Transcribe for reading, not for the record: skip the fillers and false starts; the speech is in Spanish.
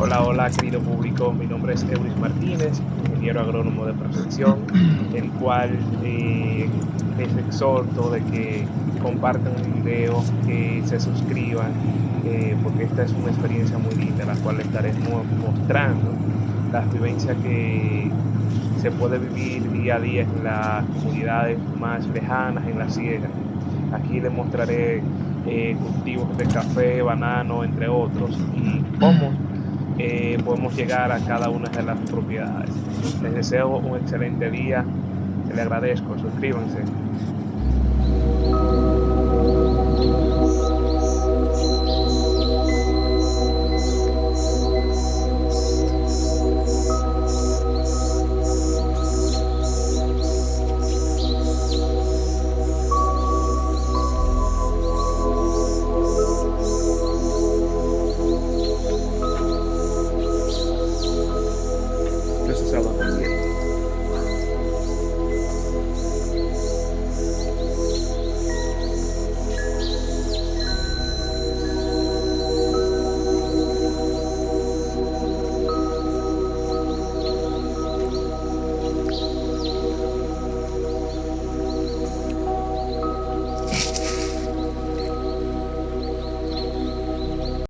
Hola, hola, querido público. Mi nombre es Euris Martínez, ingeniero agrónomo de profesión, el cual les exhorto de que compartan mi video, que se suscriban, porque esta es una experiencia muy linda, la cual estaré mostrando las vivencias que se puede vivir día a día en las comunidades más lejanas, en la sierra. Aquí les mostraré cultivos de café, banano, entre otros, y cómo podemos llegar a cada una de las propiedades. Les deseo un excelente día, se le agradezco, suscríbanse.